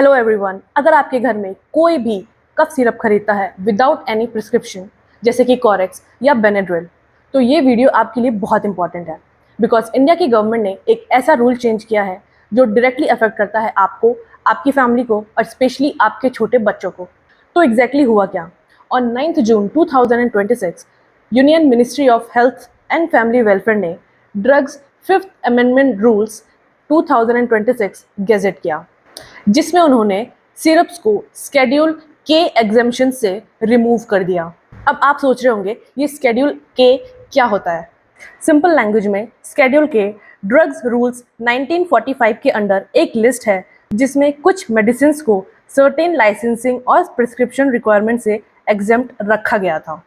Hello everyone. अगर आपके घर में कोई भी कफ सिरप खरीदता है विदाउट एनी प्रिस्क्रिप्शन, जैसे कि कॉरेक्स या बेनेड्रिल, तो ये वीडियो आपके लिए बहुत इंपॉर्टेंट है। बिकॉज इंडिया की गवर्नमेंट ने एक ऐसा रूल चेंज किया है जो डायरेक्टली अफेक्ट करता है आपको, आपकी फैमिली को और स्पेशली आपके छोटे बच्चों को। तो एग्जैक्टली हुआ क्या? On 9 June 2026 union ministry of health and family welfare ने drugs fifth amendment rules 2026 gazette किया, जिसमें उन्होंने सिरप्स को स्केड्यूल के एग्जेम्पशन से रिमूव कर दिया। अब आप सोच रहे होंगे ये स्केड्यूल के क्या होता है। सिंपल लैंग्वेज में स्केड्यूल के ड्रग्स रूल्स 1945 के अंडर एक लिस्ट है जिसमें कुछ मेडिसिन को सर्टेन लाइसेंसिंग और प्रिस्क्रिप्शन रिक्वायरमेंट से एग्जेम्प्ट रखा गया था।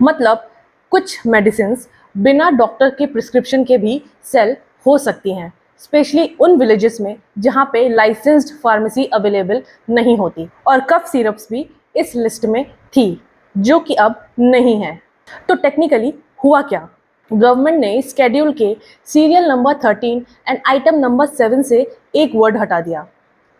मतलब कुछ मेडिसिन बिना डॉक्टर के प्रिस्क्रिप्शन के भी सेल हो सकती हैं, स्पेशली उन विलेजेस में जहाँ पे लाइसेंस्ड फार्मेसी अवेलेबल नहीं होती। और कफ सिरप्स भी इस लिस्ट में थी, जो कि अब नहीं है। तो टेक्निकली हुआ क्या? गवर्नमेंट ने स्केड्यूल के serial number 13 and item number 7 से एक वर्ड हटा दिया,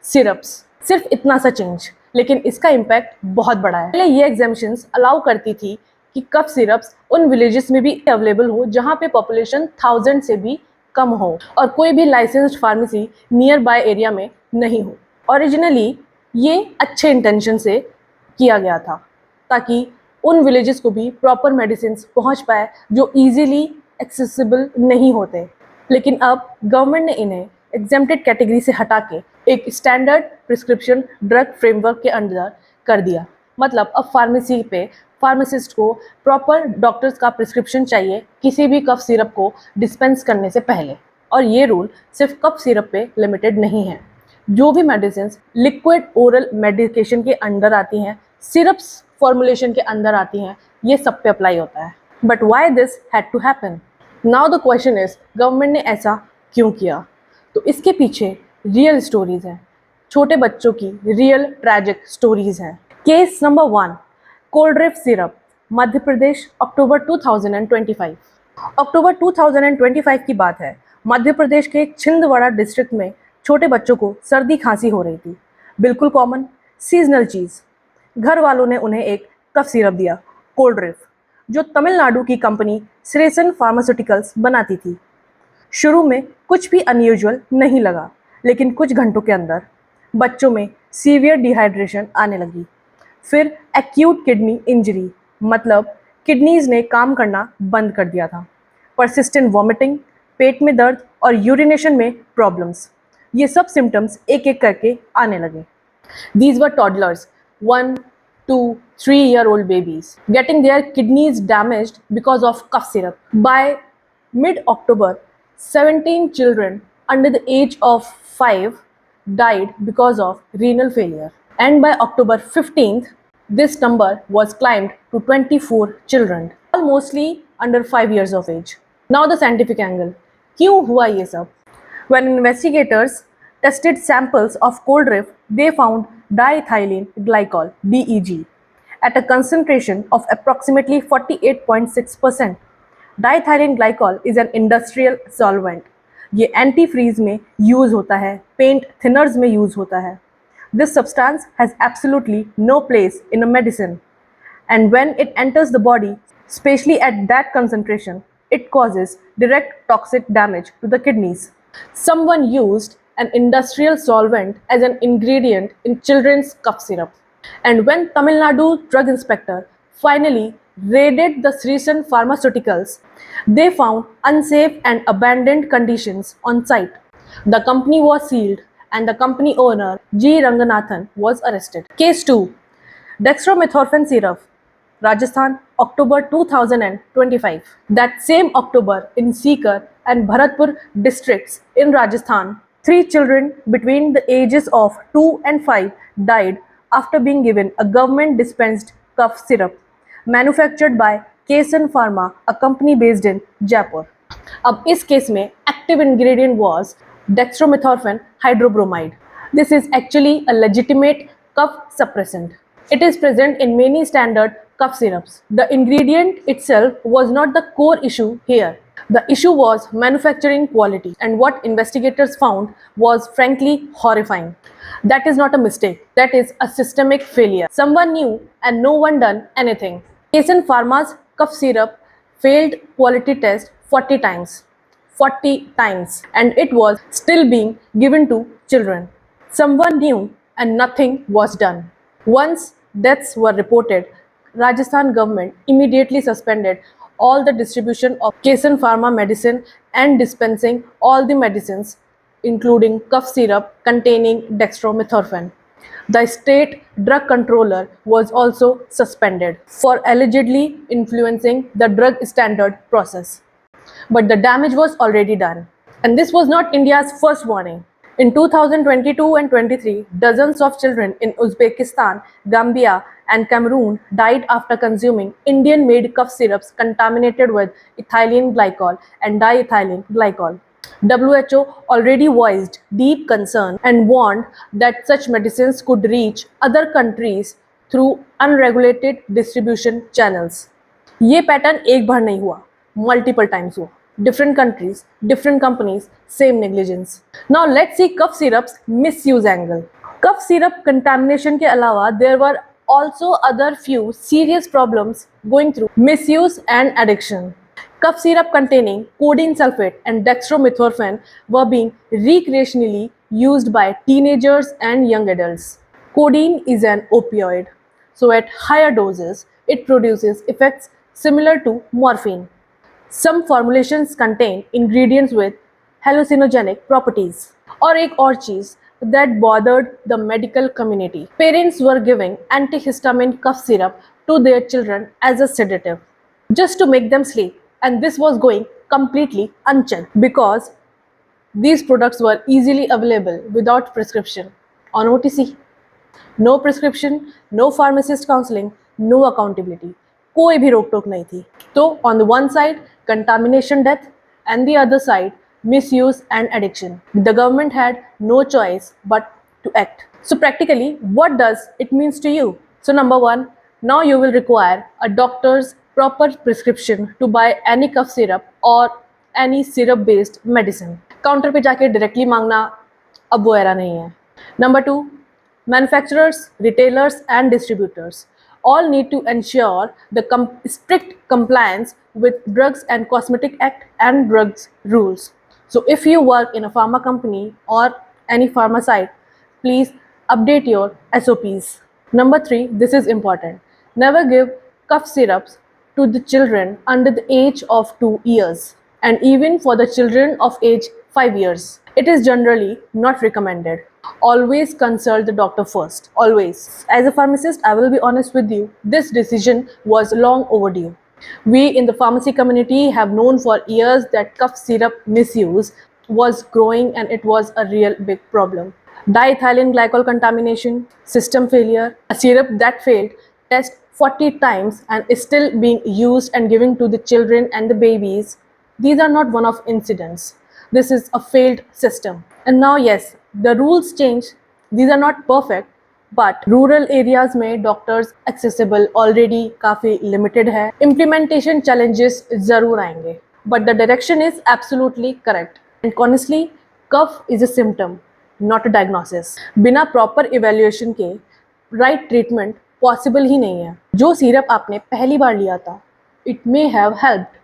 सिरप्स। सिर्फ इतना सा चेंज, लेकिन इसका इम्पैक्ट बहुत बड़ा है। पहले ये एग्जेम्पशंस अलाउ करती थी कि कफ सिरप्स उन विलेजेस में भी अवेलेबल हो जहाँ पे पॉपुलेशन 1000 से भी कम हो और कोई भी licensed pharmacy near by area में नहीं हो। ओरिजिनली ये अच्छे इंटेंशन से किया गया था ताकि उन विलेजेस को भी प्रॉपर मेडिसिन पहुंच पाए जो इजीली एक्सेसिबल नहीं होते। लेकिन अब गवर्नमेंट ने इन्हें एग्जेम्प्टेड कैटेगरी से हटा के एक स्टैंडर्ड प्रिस्क्रिप्शन ड्रग फ्रेमवर्क के अंदर कर दिया। मतलब अब फार्मेसी पे फार्मासिस्ट को प्रॉपर डॉक्टर्स का प्रिस्क्रिप्शन चाहिए किसी भी कफ सिरप को डिस्पेंस करने से पहले। और ये रूल सिर्फ कफ सिरप पे लिमिटेड नहीं है। जो भी मेडिसिन लिक्विड ओरल मेडिकेशन के अंदर आती हैं, सिरप्स फॉर्मुलेशन के अंदर आती हैं, ये सब पे अप्लाई होता है। But why this had to happen? Now the question is, government ने ऐसा क्यों किया? तो इसके पीछे रियल स्टोरीज हैं, छोटे बच्चों की रियल ट्रैजिक स्टोरीज हैं। Case number 1, कोल्ड्रिफ्ट syrup, Madhya Pradesh, अक्टूबर 2025। अक्टूबर 2025 की बात है। मध्य प्रदेश के छिंदवाड़ा डिस्ट्रिक्ट में छोटे बच्चों को सर्दी खांसी हो रही थी। बिल्कुल कॉमन सीजनल चीज़। घर वालों ने उन्हें एक कफ सिरप दिया, कोल्ड्रिफ्ट, जो तमिलनाडु की कंपनी श्रेसन फार्मास्यूटिकल्स बनाती थी। शुरू में कुछ भी अनयूजुअल नहीं लगा, लेकिन कुछ घंटों के अंदर बच्चों में सीवियर डिहाइड्रेशन आने लगी। फिर एक्यूट किडनी इंजरी, मतलब किडनीज ने काम करना बंद कर दिया था। परसिस्टेंट वॉमिटिंग, पेट में दर्द और यूरिनेशन में प्रॉब्लम्स, ये सब सिम्टम्स एक एक करके आने लगे। These were toddlers, 1, 2, 3-year-old babies, getting their kidneys damaged because of cough syrup. By mid-October, 17 children under the age of 5 died because of renal failure. And by October 15th, this number was climbed to 24 children, all mostly under 5 years of age. Now the scientific angle. क्यों हुआ ये सब? When investigators tested samples of Coldrift, they found diethylene glycol (DEG) at a concentration of approximately 48.6%. Diethylene glycol is an industrial solvent. ये antifreeze में use होता है, paint thinners में use होता है। This substance has absolutely no place in a medicine, and when it enters the body, especially at that concentration, it causes direct toxic damage to the kidneys. Someone used an industrial solvent as an ingredient in children's cough syrup. And when Tamil Nadu drug inspector finally raided the Sreesan Pharmaceuticals, they found unsafe and abandoned conditions on site. The company was sealed and the company owner G. Ranganathan was arrested. Case 2, dextromethorphan syrup, Rajasthan, October 2025. That same October, in Sikar and Bharatpur districts in Rajasthan, 3 children between the ages of 2 and 5 died after being given a government dispensed cough syrup manufactured by Kesan Pharma, a company based in Jaipur. अब इस case में active ingredient was dextromethorphan hydrobromide. This is actually a legitimate cough suppressant. It is present in many standard cough syrups. The ingredient itself was not the core issue here. The issue was manufacturing quality, and what investigators found was frankly horrifying. That is not a mistake, that is a systemic failure. Someone knew and no one done anything. Kasen Pharma's cough syrup failed quality test 40 times. 40 times, and it was still being given to children. Someone knew and nothing was done. Once deaths were reported, Rajasthan government immediately suspended all the distribution of Kasen Pharma medicine and dispensing all the medicines, including cough syrup containing dextromethorphan. The state drug controller was also suspended for allegedly influencing the drug standard process. But the damage was already done. And this was not India's first warning. In 2022 and 23, dozens of children in Uzbekistan, Gambia, and Cameroon died after consuming Indian made cough syrups contaminated with ethylene glycol and diethylene glycol. WHO already voiced deep concern and warned that such medicines could reach other countries through unregulated distribution channels. ये pattern एक बार नहीं हुआ, multiple times हुआ. Different countries, different companies, same negligence. Now let's see cough syrup's misuse angle. Cough syrup contamination के अलावा there were also other few serious problems going through misuse and addiction. Cough syrup containing codeine sulfate and dextromethorphan were being recreationally used by teenagers and young adults. Codeine is an opioid, so at higher doses, it produces effects similar to morphine. Some formulations contain ingredients with hallucinogenic properties. और एक और चीज that bothered the medical community. Parents were giving antihistamine cough syrup to their children as a sedative just to make them sleep, and this was going completely unchecked because these products were easily available without prescription on OTC. No prescription, no pharmacist counseling, no accountability. कोई भी रोक टोक नहीं थी. तो on the one side contamination death and the other side misuse and addiction. The government had no choice but to act. So practically what does it means to you? So number one, now you will require a doctor's proper prescription to buy any cough syrup or any syrup based medicine. Counter पे जाके directly मांगना अब वो era नहीं है. Number two, manufacturers, retailers and distributors all need to ensure the strict compliance with Drugs and Cosmetic Act and drugs rules. So if you work in a pharma company or any pharma site, please update your SOPs. Number three, this is important. Never give cough syrups to the children under the age of 2 years, and even for the children of age 5 years. It is generally not recommended. Always consult the doctor first. Always. As a pharmacist, I will be honest with you, this decision was long overdue. We in the pharmacy community have known for years that cough syrup misuse was growing and it was a real big problem. Diethylene glycol contamination, system failure, a syrup that failed test 40 times and is still being used and given to the children and the babies. These are not one-off incidents. This is a failed system. And now yes, the rules change. These are not perfect, but rural areas में doctors accessible already काफ़ी limited है. Implementation challenges ज़रूर आएंगे, but the direction is absolutely correct. And honestly, cough is a symptom, not a diagnosis. बिना proper evaluation के right treatment possible ही नहीं है. जो syrup आपने पहली बार लिया था, it may have helped,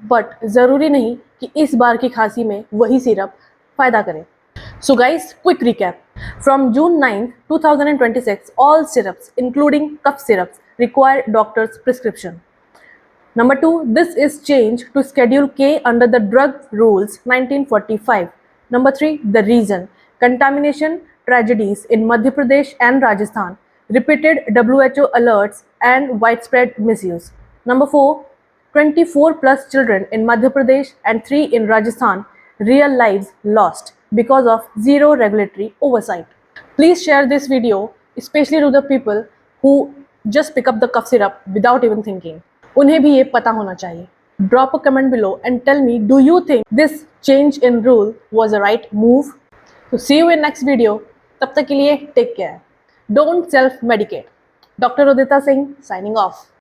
but ज़रूरी नहीं कि इस बार की खांसी में वही syrup फ़ायदा करे. So guys, quick recap. From June 9, 2026, all syrups, including cough syrups, require doctor's prescription. Number two, this is changed to Schedule K under the Drug Rules 1945. Number three, the reason. Contamination tragedies in Madhya Pradesh and Rajasthan, repeated WHO alerts and widespread misuse. Number four, 24 plus children in Madhya Pradesh and 3 in Rajasthan, real lives lost because of zero regulatory oversight. Please share this video, especially to the people who just pick up the cough syrup without even thinking. उन्हें भी ये पता होना चाहिए. Drop a comment below and tell me, do you think this change in rule was a right move? So see you in next video. तब तक के लिए take care. Don't self-medicate. Dr. Udita Singh signing off.